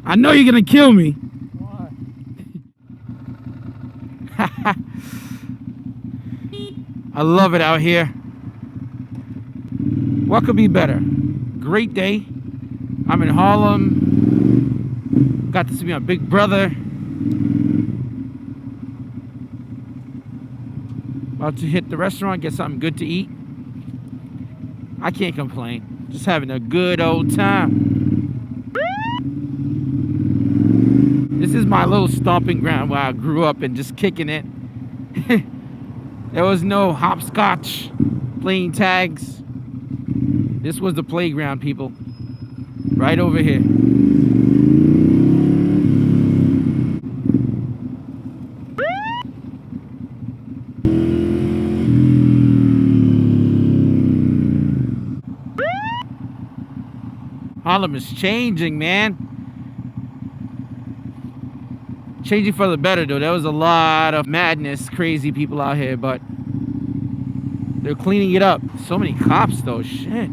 I know you're gonna kill me. Why? I love it out here. What could be better? Great day. I'm in Harlem. Got to see my big brother. About to hit the restaurant, get something good to eat. I can't complain. Just having a good old time. This is my little stomping ground where I grew up and just kicking it. There was no hopscotch, playing tags. This was the playground, people. Right over here. Harlem is changing, man. Changing for the better, though. There was a lot of madness, crazy people out here, but they're cleaning it up. So many cops, though. Shit.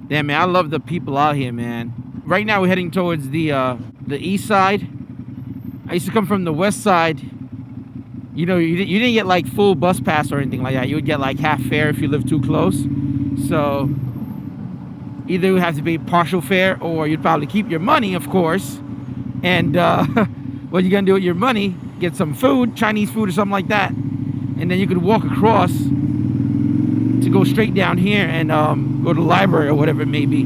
Damn, man, I love the people out here, man. Right now, we're heading towards the east side. I used to come from the west side. You know, you didn't get like full bus pass or anything like that. You would get like half fare if you live too close. So either you have to pay partial fare, or you'd probably keep your money, of course. And what you're gonna do with your money? Get some food, Chinese food or something like that, and then you could walk across to go straight down here and go to the library or whatever it may be.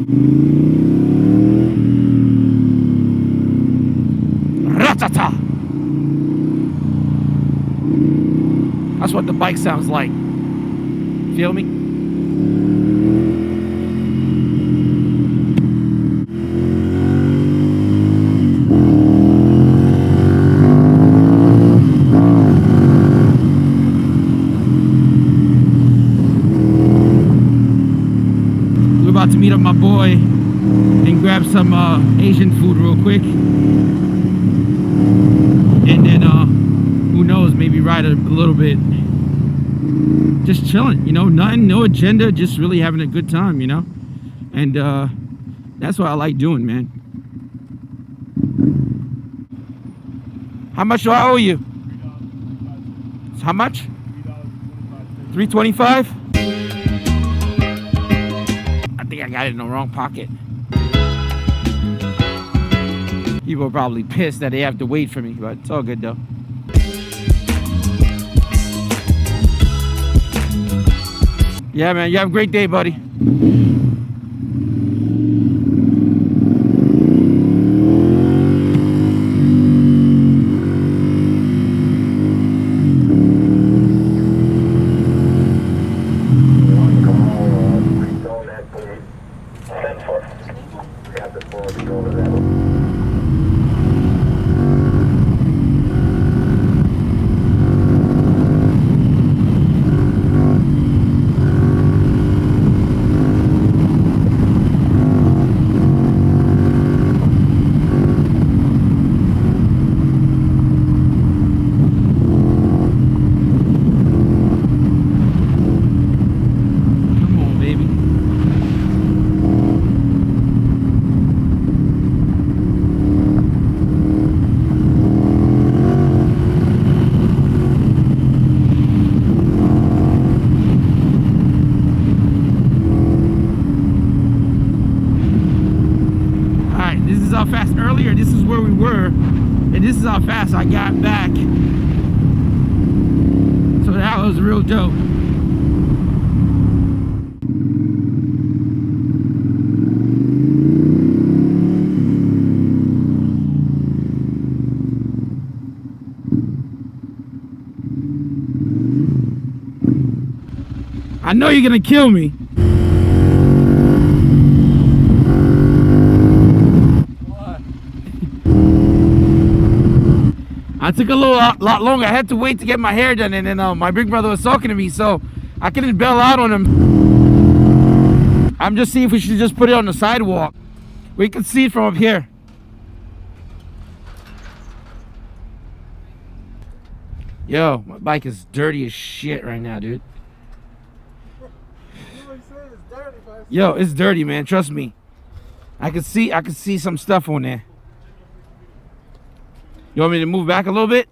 Ratata! That's what the bike sounds like. Feel me? We're about to meet up my boy and grab some Asian food real quick. And then who knows, maybe ride a little bit. Just chilling, you know, nothing, no agenda, just really having a good time, you know. And that's what I like doing, man. How much do I owe you? How much? $3.25. I think I got it in the wrong pocket. People are probably pissed that they have to wait for me, but it's all good though. Yeah, man, you have a great day, buddy. How fast earlier, this is where we were, and this is how fast I got back. So that was real dope. I know you're gonna kill me. I took a lot longer. I had to wait to get my hair done, and then my big brother was talking to me, so I couldn't bail out on him. I'm just seeing if we should just put it on the sidewalk. We can see it from up here. Yo, my bike is dirty as shit right now, dude. Yo, it's dirty, man. Trust me. I can see some stuff on there. You want me to move back a little bit?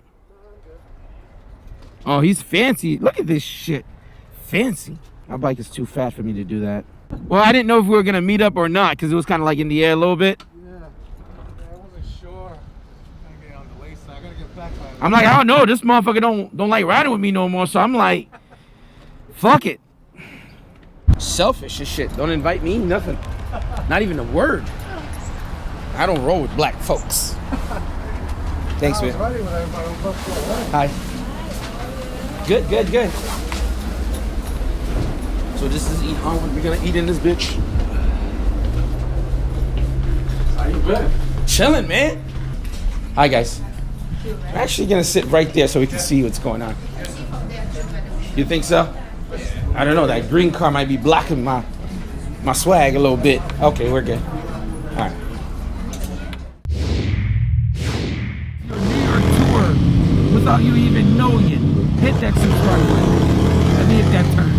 Oh, he's fancy. Look at this shit. Fancy. My bike is too fat for me to do that. Well, I didn't know if we were gonna meet up or not because it was kind of like in the air a little bit. Yeah, I wasn't sure. I'm gonna get on the way, so I gotta get back. I'm like, I don't know. This motherfucker don't like riding with me no more. So I'm like, fuck it. Selfish as shit. Don't invite me, nothing. Not even a word. I don't roll with black folks. Thanks, man. Hi. Good, good, good. So this is eat on. We're gonna eat in this bitch. How you been? Chilling, man. Hi, guys. I'm actually gonna sit right there so we can see what's going on. You think so? I don't know. That green car might be blocking my swag a little bit. Okay, we're good. All right. Your New York tour without you even knowing it. Hit that subscribe button. Let me hit that turn.